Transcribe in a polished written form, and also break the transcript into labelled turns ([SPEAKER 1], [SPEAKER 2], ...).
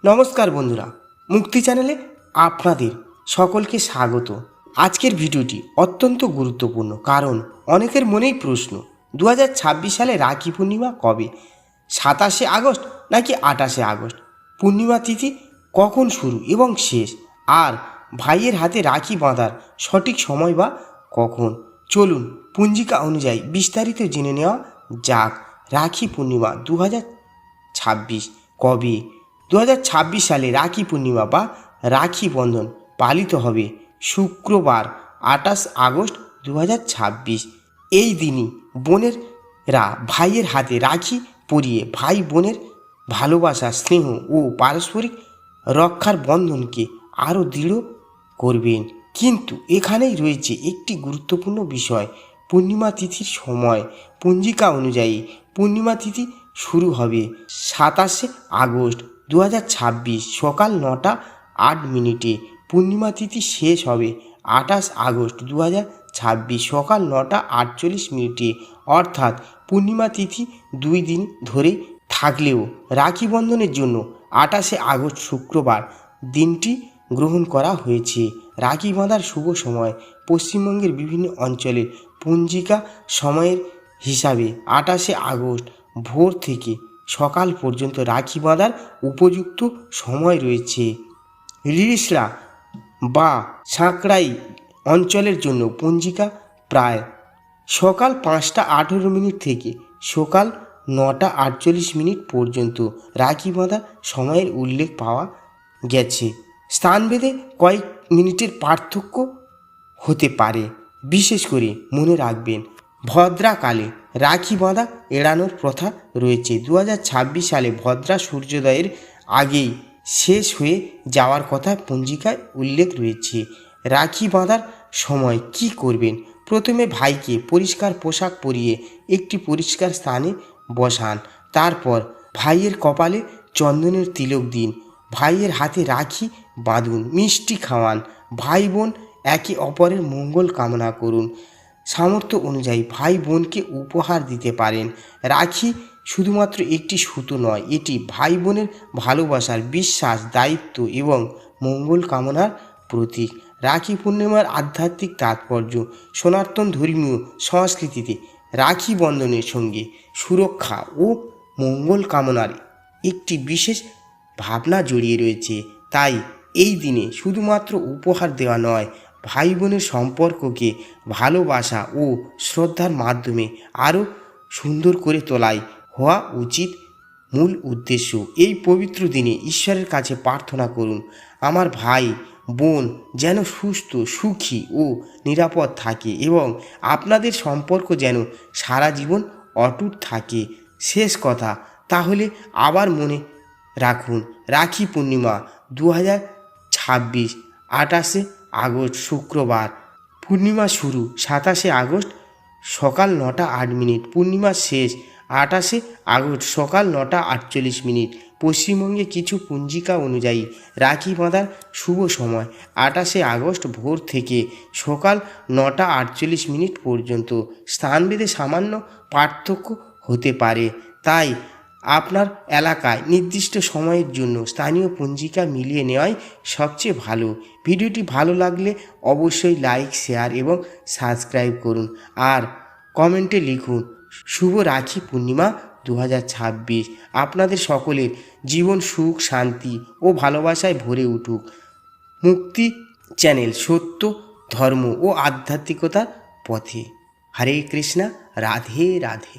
[SPEAKER 1] নমস্কার বন্ধুরা, মুক্তি চ্যানেলে আপনাদের সকলকে স্বাগত। আজকের ভিডিওটি অত্যন্ত গুরুত্বপূর্ণ, কারণ অনেকের মনেই প্রশ্ন 2026 সালে রাখি পূর্ণিমা কবে? 27শে আগস্ট নাকি 28শে আগস্ট? পূর্ণিমা তিথি কখন শুরু এবং শেষ? আর ভাইয়ের হাতে রাখি বাঁধার সঠিক সময় বা কখন? চলুন পঞ্জিকা অনুযায়ী বিস্তারিত জেনে নেওয়া যাক। রাখি পূর্ণিমা 2026 কবে? 2026 সালে রাখি পূর্ণিমা বা রাখি বন্ধন পালিত হবে শুক্রবার 28 আগস্ট 2026। এই দিনই বোনেরা ভাইয়ের হাতে রাখি পরিয়ে ভাই বোনের ভালোবাসা, স্নেহ ও পারস্পরিক রক্ষার বন্ধনকে আরও দৃঢ় করবেন। কিন্তু এখানেই রয়েছে একটি গুরুত্বপূর্ণ বিষয়, পূর্ণিমা তিথির সময়। পঞ্জিকা অনুযায়ী পূর্ণিমা তিথি শুরু হবে 27শে আগস্ট 2026 সকাল 9টা 8 মিনিটে। পূর্ণিমা তিথি শেষ হবে 28 আগস্ট 2026 সকাল 9টা 48 মিনিটে। অর্থাৎ পূর্ণিমা তিথি 2 দিন ধরে থাকলেও রাখি বন্ধনের জন্য 28শে আগস্ট শুক্রবার দিনটি গ্রহণ করা হয়েছে। রাখি বাঁধার শুভ সময় পশ্চিমবঙ্গের বিভিন্ন অঞ্চলের পঞ্জিকা সময়ের হিসাবে 28শে আগস্ট ভোর থেকে সকাল পর্যন্ত রাখি বাঁধার উপযুক্ত সময় রয়েছে। রিসলা বা সাঁকড়াই অঞ্চলের জন্য পঞ্জিকা প্রায় সকাল 5টা 18 মিনিট থেকে সকাল 9টা 48 মিনিট পর্যন্ত রাখি বাঁধা সময়ের উল্লেখ পাওয়া গেছে। স্থানভেদে কয়েক মিনিটের পার্থক্য হতে পারে। বিশেষ করে মনে রাখবেন, ভদ্রাকালে রাখি বাঁধা এড়ানোর প্রথা রয়েছে। 2026 সালে ভদ্রা সূর্যোদয়ের আগেই শেষ হয়ে যাওয়ার কথা পঞ্জিকায় উল্লেখ রয়েছে। রাখি বাঁধার সময় কি করবেন? প্রথমে ভাইকে পরিষ্কার পোশাক পরিয়ে একটি পরিষ্কার স্থানে বসান। তারপর ভাইয়ের কপালে চন্দনের তিলক দিন, ভাইয়ের হাতে রাখি বাঁধুন, মিষ্টি খাওয়ান, ভাই বোন একে অপরের মঙ্গল কামনা করুন। সামর্থ্য অনুযায়ী ভাই বোনকে উপহার দিতে পারেন। রাখি শুধুমাত্র একটি সুতো নয়, এটি ভাই বোনের ভালোবাসার, বিশ্বাস, দায়িত্ব এবং মঙ্গল কামনার প্রতীক। রাখি পূর্ণিমার আধ্যাত্মিক তাৎপর্য। সনাতন ধর্মীয় সংস্কৃতিতে রাখি বন্ধনের সঙ্গে সুরক্ষা ও মঙ্গল কামনার একটি বিশেষ ভাবনা জড়িয়ে রয়েছে। তাই এই দিনে শুধুমাত্র উপহার দেওয়া নয়, ভাই বোনের সম্পর্ককে ভালোবাসা ও শ্রদ্ধার মাধ্যমে আরও সুন্দর করে তোলাই হওয়া উচিত মূল উদ্দেশ্য। এই পবিত্র দিনে ঈশ্বরের কাছে প্রার্থনা করুন, আমার ভাই বোন যেন সুস্থ, সুখী ও নিরাপদ থাকে এবং আপনাদের সম্পর্ক যেন সারা জীবন অটুট থাকে। শেষ কথা তাহলে আবার মনে রাখুন, রাখি পূর্ণিমা 2026 28শে আগস্ট শুক্রবার। পূর্ণিমা শুরু 27শে আগস্ট সকাল 9টা 8 মিনিট। পূর্ণিমা শেষ 28শে আগস্ট সকাল 9টা 48 মিনিট। পশ্চিমবঙ্গে কিছু পঞ্জিকা অনুযায়ী রাখি বাঁধার শুভ সময় 28শে আগস্ট ভোর থেকে সকাল 9টা 48 মিনিট পর্যন্ত। স্থানভেদে সামান্য পার্থক্য হতে পারে, তাই আপনার এলাকায় নির্দিষ্ট সময়ের জন্য স্থানীয় পঞ্জিকা মিলিয়ে নেওয়াই সবচেয়ে ভালো। ভিডিওটি ভালো লাগলে অবশ্যই লাইক, শেয়ার এবং সাবস্ক্রাইব করুন আর কমেন্টে লিখুন শুভ রাখি পূর্ণিমা 2026। আপনাদের সকলের জীবন সুখ, শান্তি ও ভালোবাসায় ভরে উঠুক। মুক্তি চ্যানেল সত্য, ধর্ম ও আধ্যাত্মিকতার পথে। হরে কৃষ্ণা, রাধে রাধে।